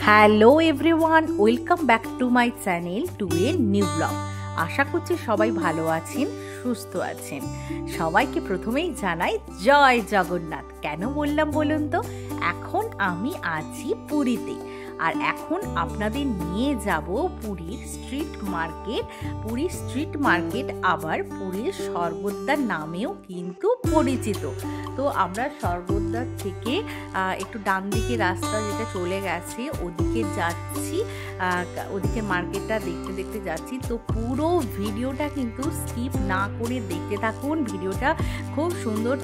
Hello everyone, welcome back to my channel to a new blog. আশা করছি সবাই ভালো আছেন, সুস্থ আছেন। সবাইকে প্রথমেই জানাই জয় জগন্নাথ। কেন বললাম বলুন তো, এখন আমি আছি পুরীতে, আর এখন আপনাদের নিয়ে যাব পুরীর স্ট্রিট মার্কেট। পুরীর স্ট্রিট মার্কেট আবার পুরীর স্বর্গদ্বার নামেও কিন্তু পরিচিত। তো আমরা স্বর্গদ্বার থেকে একটু ডান দিকে রাস্তা যেটা চলে গেছে ওদিকে যাচ্ছি, ওদিকে মার্কেটটা দেখতে দেখতে যাচ্ছি। তো পুরো ভিডিওটা কিন্তু স্কিপ না করে দেখতে থাকুন। ভিডিওটা খুব সুন্দর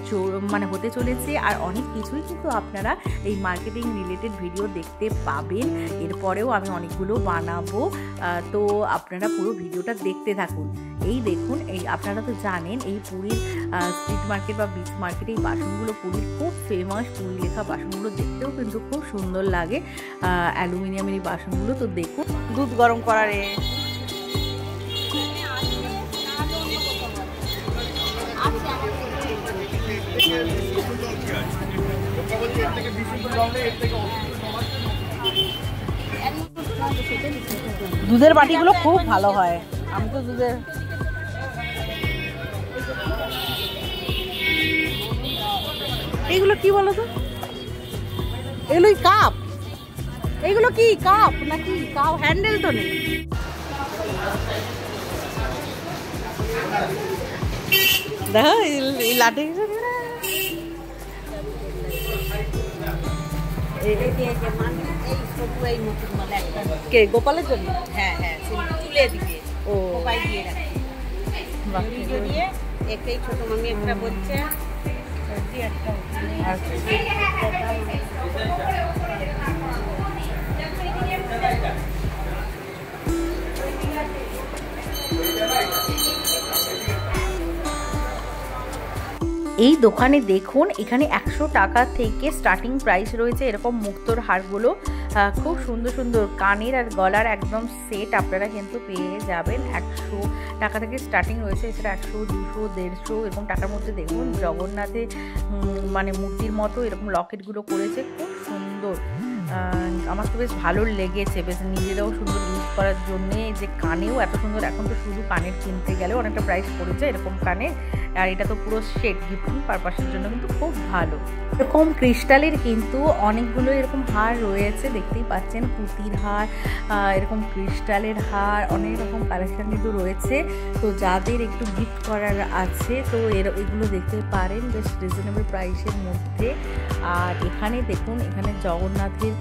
মানে হতে চলেছে, আর অনেক কিছুই কিন্তু আপনারা এই মার্কেটিং রিলেটেড ভিডিও দেখতে পাবেন। এরপরেও আমি অনেকগুলো বানাবো, তো আপনারা পুরো ভিডিওটা দেখতে থাকুন। এই দেখুন, এই আপনারা তো জানেন এই পুরীর স্ট্রিট মার্কেট বা বিচ মার্কেট এই বাসনগুলো পুরীর খুব ফেমাস। পুরী লেখা বাসনগুলো দেখতেও কিন্তু খুব সুন্দর লাগে, অ্যালুমিনিয়ামের এই বাসনগুলো। তো দেখুন, দুধ গরম করারে দুধের বাটিগুলো খুব ভালো হয়। আমি তো দুধের এইগুলো কি বলো তো, এগুলোই কাপ, এইগুলো কি কাপ নাকি কাপ? হ্যান্ডেল তো নেই। দেখো এই লাঠি কে গোপালের জন্য? হ্যাঁ হ্যাঁ, তুলে দিবে ও দিয়ে রাখি। একটাই ছোট মামি একটা বলছে এই দোকানে দেখুন, এখানে 100 টাকা থেকে স্টার্টিং প্রাইস রয়েছে এরকম মুক্তোর হারগুলো। খুব সুন্দর সুন্দর কানের আর গলার একদম সেট আপনারা কিন্তু পেয়ে যাবেন। 100 টাকা থেকে স্টার্টিং রয়েছে। এছাড়া 100, 200, 150 এরকম টাকার মধ্যে দেখুন জগন্নাথের মানে মূর্তির মতো এরকম লকেটগুলো করেছে, খুব সুন্দর। আমার তো বেশ ভালো লেগেছে, বেশ নিজেরাও সুন্দর ইউজ করার জন্যে। যে কানেও এত সুন্দর, এখন তো শুধু কানের কিনতে গেলেও অনেকটা প্রাইস পড়েছে এরকম কানে, আর এটা তো পুরো সেট গিফটিং পারপাসের জন্য কিন্তু খুব ভালো। এরকম ক্রিস্টালের কিন্তু অনেকগুলো এরকম হার রয়েছে, দেখতেই পাচ্ছেন, পুঁতির হার, এরকম ক্রিস্টালের হার, অনেক রকম কালেকশন কিন্তু রয়েছে। তো যাদের একটু গিফট করার আছে তো এগুলো দেখতে পারেন বেশ রিজনেবল প্রাইসের মধ্যে। আর এখানে দেখুন, এখানে জগন্নাথের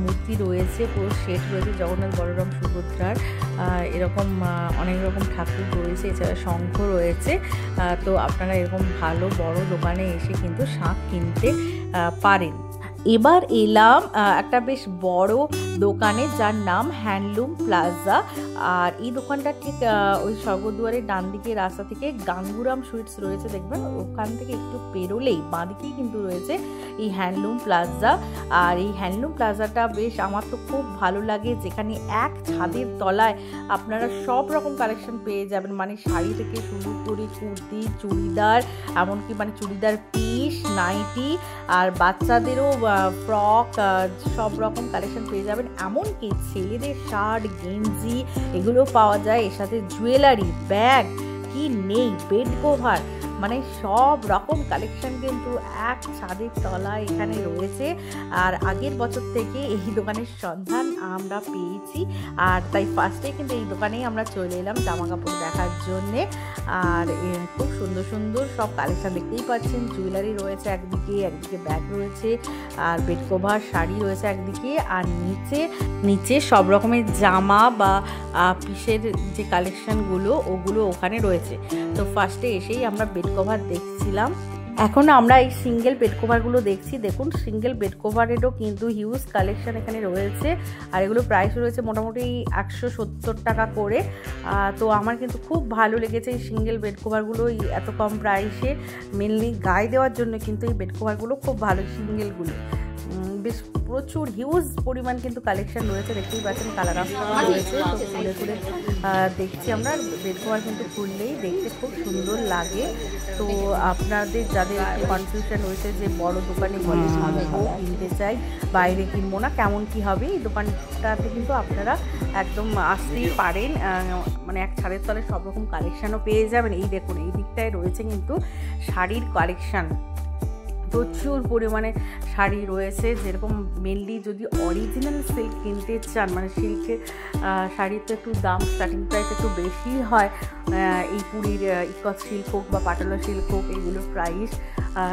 মূর্তি রয়েছে, পুরো সেট রয়েছে, জগন্নাথ, বলরাম, সুভদ্রার এরকম অনেক রকম ঠাকুর রয়েছে। এছাড়া শঙ্খ রয়েছে। তো আপনারা এরকম ভালো বড় দোকানে এসে কিন্তু শাঁখ কিনতে পারেন। এবার এলাম একটা বেশ বড় দোকানে, যার নাম হ্যান্ডলুম প্লাজা। আর এই দোকানটা ঠিক ওই স্বর্গদ্বারের ডান দিকে রাস্তা থেকে গাঙ্গুরাম সুইটস রয়েছে, দেখবেন ওখান থেকে একটু পেরোলেই বাঁদিকেই কিন্তু রয়েছে এই হ্যান্ডলুম প্লাজা। আর এই হ্যান্ডলুম প্লাজাটা বেশ আমার তো খুব ভালো লাগে, যেখানে এক ছাদের তলায় আপনারা সব রকম কালেকশন পেয়ে যাবেন, মানে শাড়ি থেকে শুরু করে কুর্তি, চুড়িদার, এমনকি মানে চুড়িদার পিস, নাইটি, আর বাচ্চাদেরও ফ্রক, সব রকম কালেকশন পেয়ে যাবেন। এমনকি ছেলেদের শার্ট, গেঞ্জি এগুলো পাওয়া যায়। এর সাথে জুয়েলারি, ব্যাগ, কি নেই, বেড কভার, মানে সব রকম কালেকশন কিন্তু এক ছাদের তলায় এখানে রয়েছে। আর আগের বছর থেকে এই দোকানের সন্ধান আমরা পেয়েছি, আর তাই ফার্স্টে কিন্তু এই দোকানেই আমরা চলে এলাম জামা কাপড় দেখার জন্যে। আর খুব সুন্দর সুন্দর সব কালেকশন দেখতেই পাচ্ছেন। জুয়েলারি রয়েছে একদিকে, একদিকে ব্যাগ রয়েছে, আর বেড কভার, শাড়ি রয়েছে একদিকে, আর নিচে সব রকমের জামা বা পিসের যে কালেকশনগুলো ওগুলো ওখানে রয়েছে। তো ফার্স্টে এসেই আমরা বেড কভার দেখছিলাম। এখন আমরা এই সিঙ্গেল বেড কভারগুলো দেখছি। দেখুন, সিঙ্গেল বেড কভারেরও কিন্তু হিউজ কালেকশন এখানে রয়েছে, আর এগুলো প্রাইস রয়েছে মোটামুটি 170 টাকা করে। তো আমার কিন্তু খুব ভালো লেগেছে এই সিঙ্গেল বেড কভারগুলো এত কম প্রাইসে। মেনলি গায়ে দেওয়ার জন্য কিন্তু এই বেড কভারগুলো খুব ভালো, সিঙ্গেলগুলো বেশ প্রচুর হিউজ পরিমাণ কিন্তু কালেকশন রয়েছে, দেখতেই পাচ্ছেন কালার রয়েছে। তো ঘুরে ঘুরে দেখছি আমরা, বেডকভার কিন্তু খুললেই দেখতে খুব সুন্দর লাগে। তো আপনাদের যাদের কনফিউশন রয়েছে যে বড় দোকানে গেলে কিনতে চাই, বাইরে কিনবো না, কেমন কি হবে, এই দোকানটাতে কিন্তু আপনারা একদম আসতেই পারেন। মানে এক ছাদের তলে সব রকম কালেকশানও পেয়ে যাবেন। এই দেখুন এই দিকটায় রয়েছে কিন্তু শাড়ির কালেকশান, প্রচুর পরিমাণে শাড়ি রয়েছে। যেরকম মেনলি যদি অরিজিনাল সিল্ক কিনতে চান, মানে সিল্কের শাড়ির তো একটু দাম স্টার্টিং প্রাইস একটু বেশি হয়, এই পুরীর ইকত সিল্ক হোক বা পাটলা সিল্ক হোক এইগুলোর প্রাইস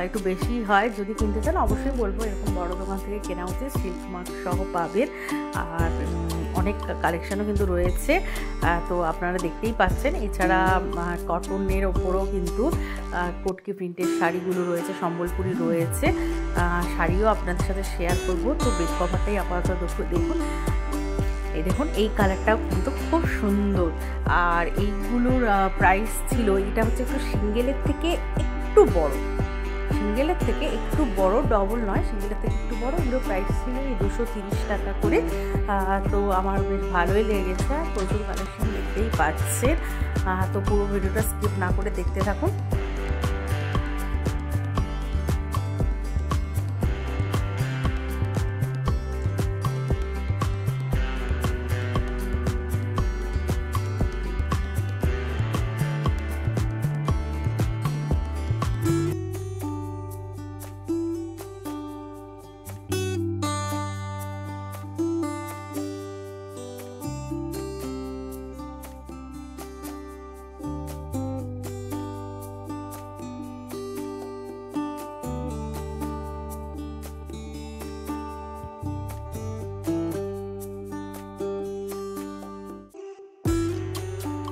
একটু বেশি হয়। যদি কিনতে চান অবশ্যই বলবো এরকম বড় দোকান থেকে কেনা উচিত, সিল্ক মার্ক সহ পাবেন। আর অনেক কালেকশানও কিন্তু রয়েছে, তো আপনারা দেখতেই পাচ্ছেন। এছাড়া কটনের ওপরও কিন্তু কটকি প্রিন্টের শাড়িগুলো রয়েছে, সম্বলপুরি রয়েছে, শাড়িও আপনাদের সাথে শেয়ার করবো। তো বেড কভারটাই আপাতত দেখুন, এই দেখুন এই কালারটাও কিন্তু খুব সুন্দর। আর এইগুলোর প্রাইস ছিল, এটা হচ্ছে একটু সিঙ্গেলের থেকে একটু বড়, সিঙ্গেলের থেকে একটু বড়, ডবল নয়, সিঙ্গেলের থেকে একটু বড়। এগুলো প্রাইস ছিল এই 230 টাকা করে। তো আমার বেশ ভালোই লেগেছে, প্রচুর কালেকশন দেখতেই পাচ্ছেন। তো পুরো ভিডিওটা স্কিপ না করে দেখতে থাকুন।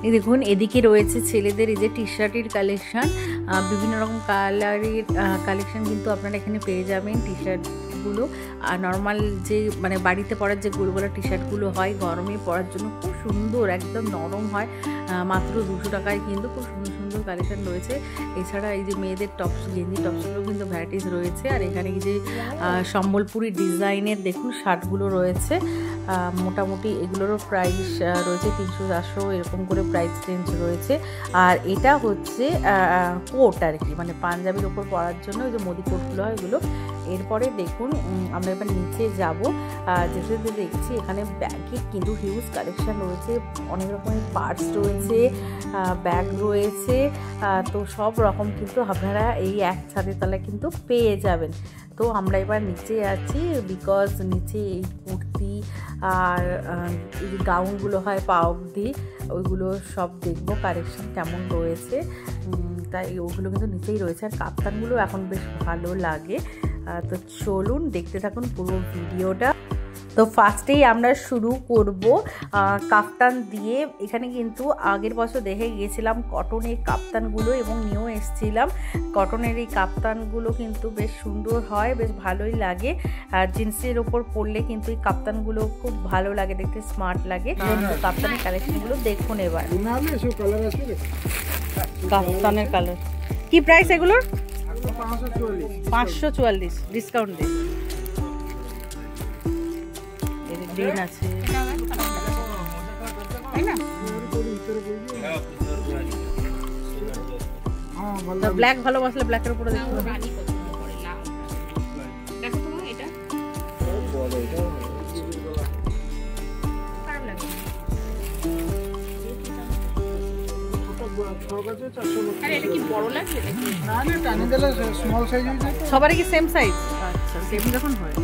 এই দেখুন এদিকে রয়েছে ছেলেদের এই যে টি শার্টের কালেকশন, বিভিন্ন রকম কালারের কালেকশন কিন্তু আপনারা এখানে পেয়ে যাবেন। টি শার্টগুলো আর নর্মাল যে মানে বাড়িতে পরার যে গোলগোলা টি শার্টগুলো হয় গরমে পরার জন্য খুব সুন্দর, একদম নরম হয়, মাত্র 200 টাকায় কিন্তু খুব সুন্দর সুন্দর কালেকশন রয়েছে। এছাড়া এই যে মেয়েদের টপস, গেঞ্জি টপসগুলো কিন্তু ভ্যারাইটিস রয়েছে। আর এখানে এই যে সম্বলপুরি ডিজাইনের দেখুন শার্টগুলো রয়েছে, মোটামুটি এগুলোরও প্রাইস রয়েছে 300-400 এরকম করে প্রাইস রেঞ্জ রয়েছে। আর এটা হচ্ছে কোট আর কি, মানে পাঞ্জাবির ওপর পরার জন্য ওই যে মোদি কোটগুলো হয় এগুলো। এরপরে দেখুন আমরা এবার নিচে যাব, যেতে যেতে দেখছি এখানে ব্যাগের কিন্তু হিউজ কালেকশান রয়েছে, অনেক রকমের পার্টস রয়েছে, ব্যাগ রয়েছে। তো সব রকম কিন্তু আপনারা এই এক ছাদের তলায় কিন্তু পেয়ে যাবেন। তো আমরা এবার নিচে আছি, বিকজ নিচে এই কুর্তি আর এই যে গাউনগুলো হয় পা অবধি, ওইগুলো সব দেখবো কালেকশন কেমন রয়েছে। তাই ওগুলো কিন্তু নিচেই রয়েছে। আর কাপ্তানগুলো এখন বেশ ভালো লাগে। তো চলুন দেখতে থাকুন পুরো ভিডিওটা। তো ফার্স্টেই আমরা শুরু করব কাফতান দিয়ে। এখানে কিন্তু আগের বছর দেখে গিয়েছিলাম কটনের কাপ্তানগুলো এবং নিয়েও এসেছিলাম। কটনের এই কাপ্তানগুলো কিন্তু বেশ সুন্দর হয়, বেশ ভালোই লাগে। আর জিন্সের ওপর পরলে কিন্তু এই কাপ্তানগুলো খুব ভালো লাগে, দেখতে স্মার্ট লাগে। কাপ্তানের কালেকশনগুলো দেখুন এবার। কাপ্তানের কালার কি প্রাইস এগুলোর? 544 ডিসকাউন্ট দিয়ে। গ্রিন আছে, ব্ল্যাক ভালো বাসলে ব্ল্যাকের উপরে দেখতে হবে। সবারই কি সেম সাইজ? আচ্ছা সেম যখন হয়।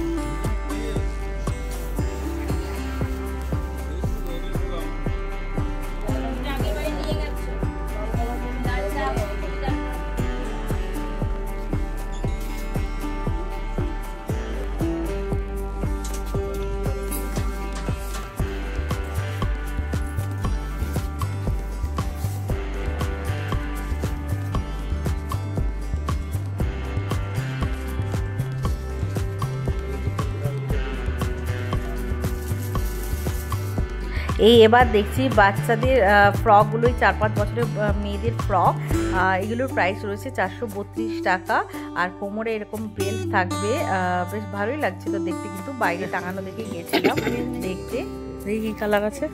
এই এবার দেখছি বাচ্চাদের ফ্রকগুলোই 4-5 বছরের মেয়েদের ফ্রক, এগুলোর প্রাইস রয়েছে 432 টাকা। আর কোমরে এরকম বেল্ট থাকবে, বেশ ভালোই লাগছিল দেখতে, কিন্তু বাইরে টাঙানো দেখে গিয়েছিলাম দেখতে। দেখি কি কালার আছে।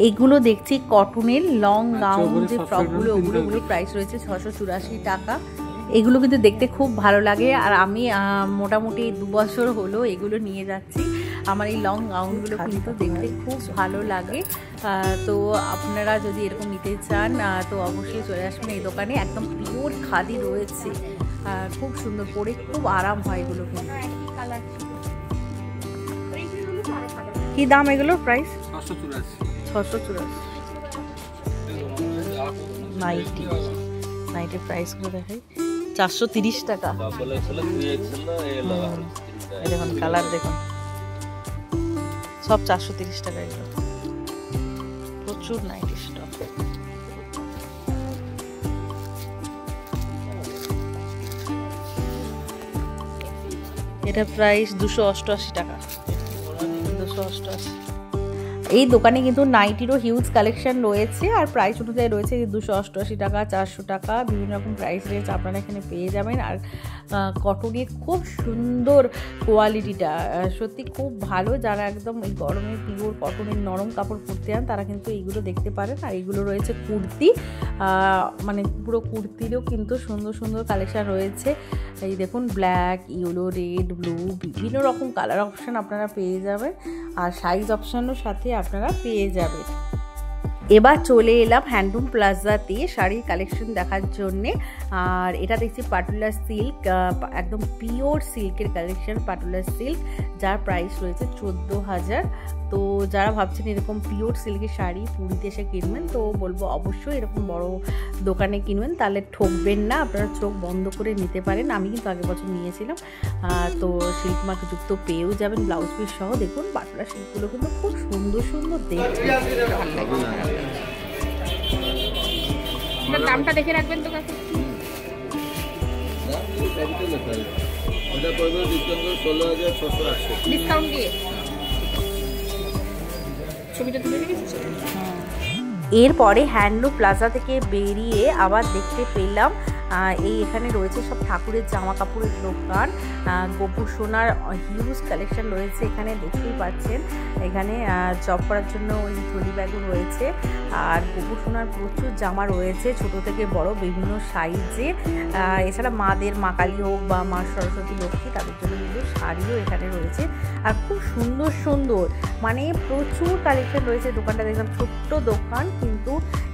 এগুলো দেখছি কটনের লং গাউন যে ফ্রকগুলো, ওগুলো প্রাইস রয়েছে 684 টাকা। এগুলো কিন্তু দেখতে খুব ভালো লাগে, আর আমি মোটামুটি 2 বছর হলো এগুলো নিয়ে যাচ্ছি। আমার এই লং গাউনগুলো কিন্তু দেখতে খুব ভালো লাগে। তো আপনারা যদি এরকম নিতে চান তো অবশ্যই চলে আসবেন এই দোকানে। একদম পিওর খাদি রয়েছে, খুব সুন্দর, পরে খুব আরাম হয় এগুলো। কিন্তু কি দাম এগুলোর প্রাইস? 684। নাইটের প্রাইসগুলো দেখাই, 430 টাকা। দেখুন কালার, দেখুন সব 430 টাকা। এগুলো প্রচুর নাইটি স্টক। এটা প্রাইস 288 টাকা। 288। এই দোকানে কিন্তু নাইটিরও হিউজ কালেকশন রয়েছে, আর প্রাইস অনুযায়ী রয়েছে 288 টাকা, 400 টাকা, বিভিন্ন রকম প্রাইস রেঞ্জ আপনারা এখানে পেয়ে যাবেন। আর কটনের খুব সুন্দর কোয়ালিটিটা, সত্যি খুব ভালো। যারা একদম এই গরমে পিওর কটনের নরম কাপড় পরতে চান তারা কিন্তু এইগুলো দেখতে পারেন। আর এইগুলো রয়েছে কুর্তি, মানে পুরো কুর্তিরও কিন্তু সুন্দর সুন্দর কালেকশন রয়েছে। এই দেখুন ব্ল্যাক, ইয়েলো, রেড, ব্লু, বিভিন্ন রকম কালার অপশান আপনারা পেয়ে যাবেন, আর সাইজ অপশানও সাথে আপনারা পেয়ে যাবেন। এবার চলে এলাম হ্যান্ডলুম প্লাজাতে শাড়ির কালেকশন দেখার জন্যে। আর এটা দেখছি পাটুলা সিল্ক, একদম পিওর সিল্কের কালেকশন, পাটুলা সিল্ক, যার প্রাইস রয়েছে 14,000। তো যারা ভাবছেন এরকম পিওর সিল্কের শাড়ি পুরীতে এসে কিনবেন, তো বলবো অবশ্যই এরকম বড় দোকানে কিনবেন, তাহলে ঠকবেন না, আপনারা চোখ বন্ধ করে নিতে পারেন। আমি কিন্তু আগের বছর নিয়েছিলাম। তো সিল্ক মার্ক যুক্ত পেয়েও যাবেন, ব্লাউজ পিস সহ। দেখুন পাটুলা সিল্কগুলো কিন্তু খুব সুন্দর সুন্দর দেখতে। দামটা দেখে রাখবেন তো কাকু। ডিসকাউন্ট দিয়ে ছবিটা তুলে রেখেছি। এরপরে হ্যান্ডলুম প্লাজা থেকে বেরিয়ে আবার দেখতে পেলাম এই এখানে রয়েছে সব ঠাকুরের জামা কাপড়ের দোকান, গোপু সোনার হিউজ কালেকশন রয়েছে এখানে, দেখতেই পাচ্ছেন। এখানে জব করার জন্য ওই ট্রলি ব্যাগও রয়েছে, আর গোপু সোনার প্রচুর জামা রয়েছে, ছোট থেকে বড় বিভিন্ন সাইজে। এছাড়া মাদের, মা কালী হোক বা মা সরস্বতী লক্ষ্মী, তাদের জন্য কিন্তু শাড়িও এখানে রয়েছে, আর খুব সুন্দর সুন্দর, মানে প্রচুর কালেকশন রয়েছে। দোকানটা দেখলাম ছোট্ট দোকান, কিন্তু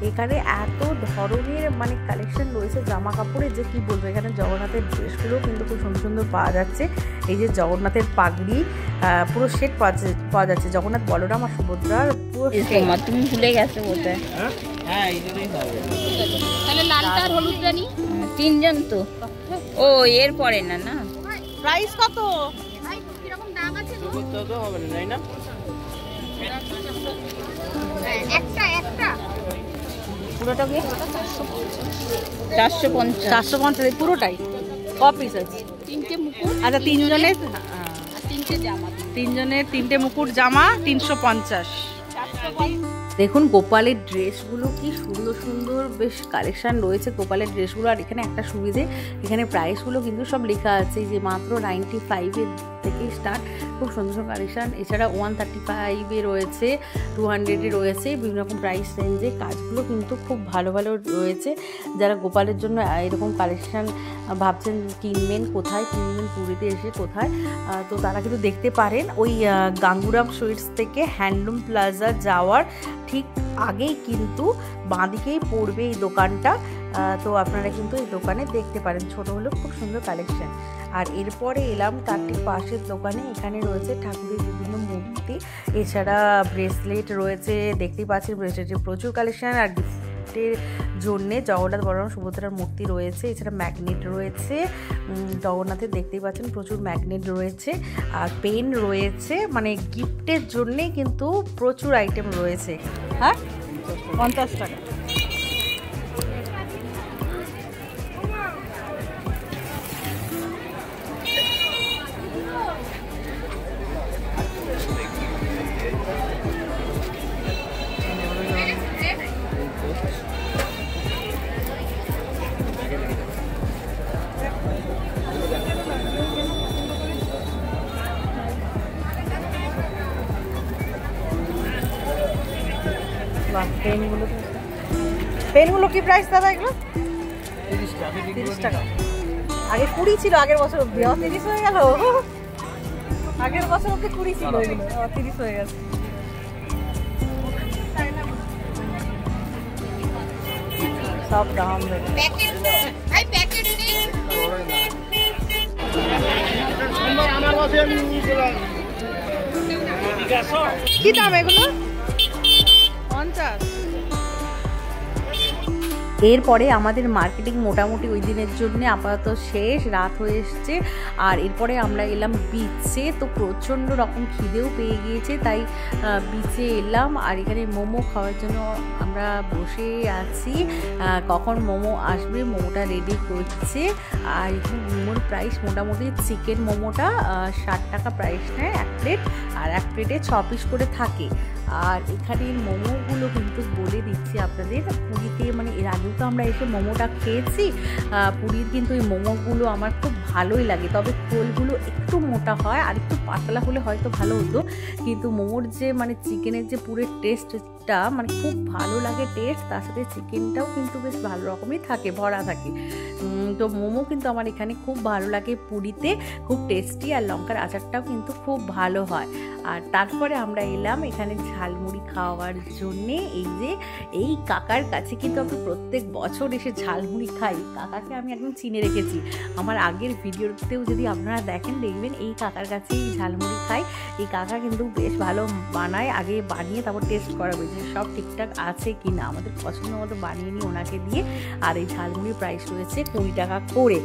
এখানে এত ধরনের মানে কালেকশন রয়েছে জামা কাপড়ের, যে কি বলবো। এখানে জগন্নাথের ড্রেসগুলো কিন্তু খুব সুন্দর সুন্দর পাওয়া যাচ্ছে। এই যে জগন্নাথের পাগড়ি, পুরো সেট পাওয়া যাচ্ছে, জগন্নাথ, বলরাম আর সুভদ্রার পুরো সেট। তুমি ভুলে গেছো বলতে। হ্যাঁ এই জন্যই হবে। তাহলে লালটা আর হলুদ রানী তিনজন তো। ও এর পরে না না। প্রাইস কত? ভাই কি রকম দাম আছে গো? তো হবে না, তাই না? একটা পুরোটা কি 450 পুরোটাই? ক পিস আছে? 3টে মুকুট। আচ্ছা, তিনজনের 3টে জামা, তিনজনের 3টে মুকুট জামা 350। দেখুন গোপালের ড্রেসগুলো কি সুন্দর সুন্দর, বেশ কালেকশন রয়েছে গোপালের ড্রেসগুলো। আর এখানে একটা সুবিধে, এখানে প্রাইসগুলো কিন্তু সব লেখা আছে, যে মাত্র 95-এর থেকে স্টার্ট, খুব সুন্দর সুন্দর কালেকশান। এছাড়া 135-এ রয়েছে, 200-এ রয়েছে, বিভিন্ন রকম প্রাইস রেঞ্জে। কাজগুলো কিন্তু খুব ভালো ভালো রয়েছে। যারা গোপালের জন্য এরকম কালেকশান ভাবছেন কিনবেন, কোথায় কিনবেন, পুরীতে এসে কোথায়, তো তারা কিন্তু দেখতে পারেন ওই গাঙ্গুরাম সুইটস থেকে হ্যান্ডলুম প্লাজা যাওয়ার ঠিক আগেই কিন্তু বাঁদিকেই পড়বে এই দোকানটা। তো আপনারা কিন্তু এই দোকানে দেখতে পারেন, ছোট হলেও খুব সুন্দর কালেকশন। আর এরপরে এলাম তার ঠিক পাশের দোকানে, এখানে রয়েছে ঠাকুরের বিভিন্ন মূর্তি, এছাড়া ব্রেসলেট রয়েছে, দেখতেই পাচ্ছেন ব্রেসলেটের প্রচুর কালেকশন। আর গিফটের জন্যে জগন্নাথ, বলরাম, সুভদ্রার মূর্তি রয়েছে, এছাড়া ম্যাগনেট রয়েছে। জগন্নাথের দেখতেই পাচ্ছেন প্রচুর ম্যাগনেট রয়েছে, আর পেন রয়েছে, মানে গিফটের জন্যে কিন্তু প্রচুর আইটেম রয়েছে। হ্যাঁ 50 টাকা। পেনগুলো কি প্রাইস দাদা এগুলো? 30 টাকা। আগে 20 ছিল, আগের বছর অব্দি 30 হয়ে গেল। আগের বছর অব্দি 20 ছিল, এগুলো 30 হয়ে গেছে। সব দাম কি দাম এগুলো? 50। এরপরে আমাদের মার্কেটিং মোটামুটি ওই দিনের জন্য আপাতত শেষ, রাত হয়ে এসছে। আর এরপরে আমরা এলাম বিচে। তো প্রচণ্ড রকম খিদেও পেয়ে গিয়েছে, তাই বিচে এলাম। আর এখানে মোমো খাওয়ার জন্য আমরা বসে আছি, কখন মোমো আসবে, মোমোটা রেডি করছে। আর এখানে মোমোর প্রাইস মোটামুটি চিকেন মোমোটা 60 টাকা প্রাইস নেয় 1 প্লেট, আর 1 প্লেটে 6 পিস করে থাকে। আর এখানে মোমোগুলো কিন্তু বলে দিচ্ছি আপনাদের, পুরীতে মানে এর আগেও তো আমরা এসে মোমোটা খেয়েছি। পুরীর কিন্তু এই মোমোগুলো আমার খুব ভালোই লাগে, তবে খোলগুলো একটু মোটা হয়, আর একটু পাতলা হলে হয়তো ভালো হতো। কিন্তু মোমোর যে মানে চিকেনের যে পুরো টেস্টটা মানে খুব ভালো লাগে টেস্ট, তার সাথে চিকেনটাও কিন্তু বেশ ভালো রকমই থাকে, ভরা থাকে। তো মোমো কিন্তু আমার এখানে খুব ভালো লাগে পুরীতে, খুব টেস্টি। আর লঙ্কার আচারটাও কিন্তু খুব ভালো হয়। আর তারপরে আমরা এলাম এখানে ঝালমুড়ি খাওয়ার জন্যে। এই যে এই কাকার কাছে কিন্তু আমি প্রত্যেক বছর এসে ঝালমুড়ি খাই। কাকাকে আমি একদম চিনে রেখেছি, আমার আগের ভিডিওতেও যদি আপনারা দেখেন দেখবেন এই কাকার কাছেই ঝালমুড়ি খাই। এই কাকা কিন্তু বেশ ভালো বানায়, আগে বানিয়ে তারপর টেস্ট করাবে যে সব ঠিকঠাক আছে কি না। আমাদের পছন্দ মতো বানিয়ে নিই ওনাকে দিয়ে। আর এই ঝালমুড়ির প্রাইস রয়েছে 20 টাকা করে।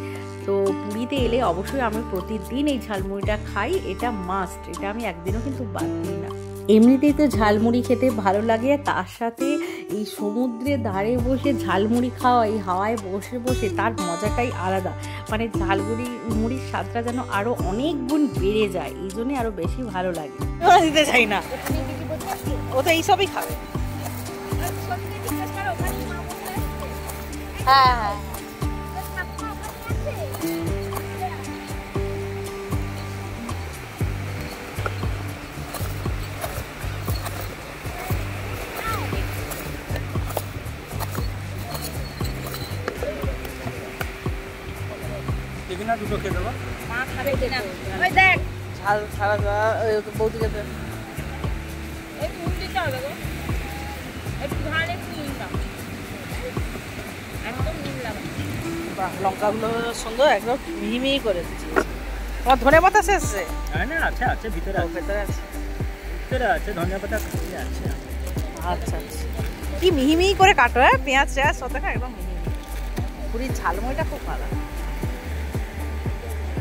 তো পুরীতে এলে অবশ্যই আমি প্রতিদিন এই ঝালমুড়িটা খাই, এটা মাস্ট, এটা আমি একদিনও কিন্তু বাদ দিই না। এমনিতেই তো ঝালমুড়ি খেতে ভালো লাগে, তার সাথে এই সমুদ্রের ধারে বসে ঝালমুড়ি খাওয়া, এই হাওয়ায় বসে বসে তার মজাটাই আলাদা। মানে মুড়ির স্বাদটা যেন আরও অনেক গুণ বেড়ে যায়, এই জন্যে আরও বেশি ভালো লাগে। দিতে চাই না, ও তো এইসবই খাবে। হ্যাঁ হ্যাঁ দুটো খেয়ে দেবো, মা খাবে কিনা ওই দেখ ঝাল ছাড়া বৌদিকে তো এই মুন্ডি চাও দেবো, একটু ঝাল একটু নিলাম, একদম নিলাম। বাহ, লঙ্কাগুলো সুন্দর, একদম মিহি মিহি করে দিচ্ছি। তোমার ধনে পাতা শেষ? হ্যাঁ না, আছে আছে ভিতরে, ভিতরে আছে, ভিতরে আছে ধনে পাতা আছে। আচ্ছা আচ্ছা, কি মিহি মিহি করে কাটো। হ্যাঁ, পেঁয়াজ টেয়াজ সাথে একদম মিহি মিহি। পুরীর ঝালমুড়িটা খুব ভালো।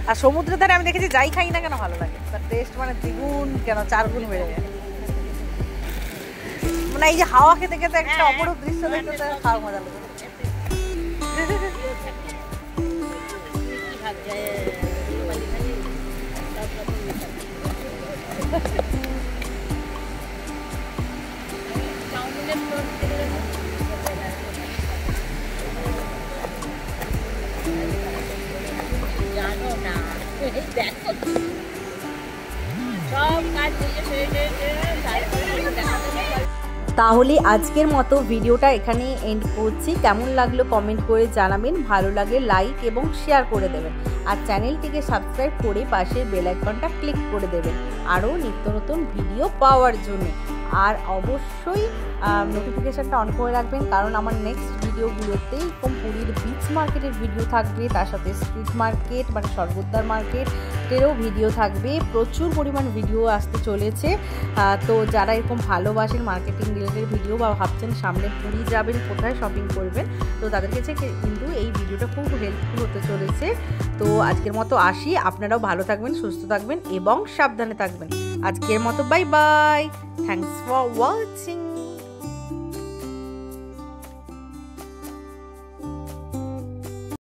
আর সমুদ্রের ধারে আমি দেখেছি যাই খাই না কেন ভালো লাগে, তার টেস্ট মানে দ্বিগুণ কেন 4 গুণ বেড়ে যায়। মানে এই যে হাওয়া খেতে খেতে একটা অপরূপ দৃশ্য দেখতে খাওয়া মজা লাগে। তাহলে আজকের মতো ভিডিওটা এখানে এন্ড করছি। কেমন লাগলো কমেন্ট করে জানাবেন, ভালো লাগে লাইক এবং শেয়ার করে দেবেন। আর চ্যানেলটিকে সাবস্ক্রাইব করে পাশে বেল আইকনটা ক্লিক করে দেবেন আরও নিত্য নতুন ভিডিও পাওয়ার জন্য। আর অবশ্যই নোটিফিকেশানটা অন করে রাখবেন, কারণ আমার নেক্সট ভিডিওগুলোতে পুরীর বিচ মার্কেটের ভিডিও থাকবে, তার সাথে স্ট্রিট মার্কেট মানে স্বর্গদ্বার মার্কেটেরও ভিডিও থাকবে। প্রচুর পরিমাণ ভিডিও আসতে চলেছে। তো যারা এরকম ভালোবাসেন মার্কেটিং রিলেটেড ভিডিও বা ভাবছেন সামনে পুরী যাবেন, কোথায় শপিং করবেন, তো তাদের কাছে কিন্তু এই ভিডিওটা খুব হেল্পফুল হতে চলেছে। তো আজকের মতো আসি, আপনারাও ভালো থাকবেন, সুস্থ থাকবেন এবং সাবধানে থাকবেন। আজকের মতো bye bye, thanks for watching.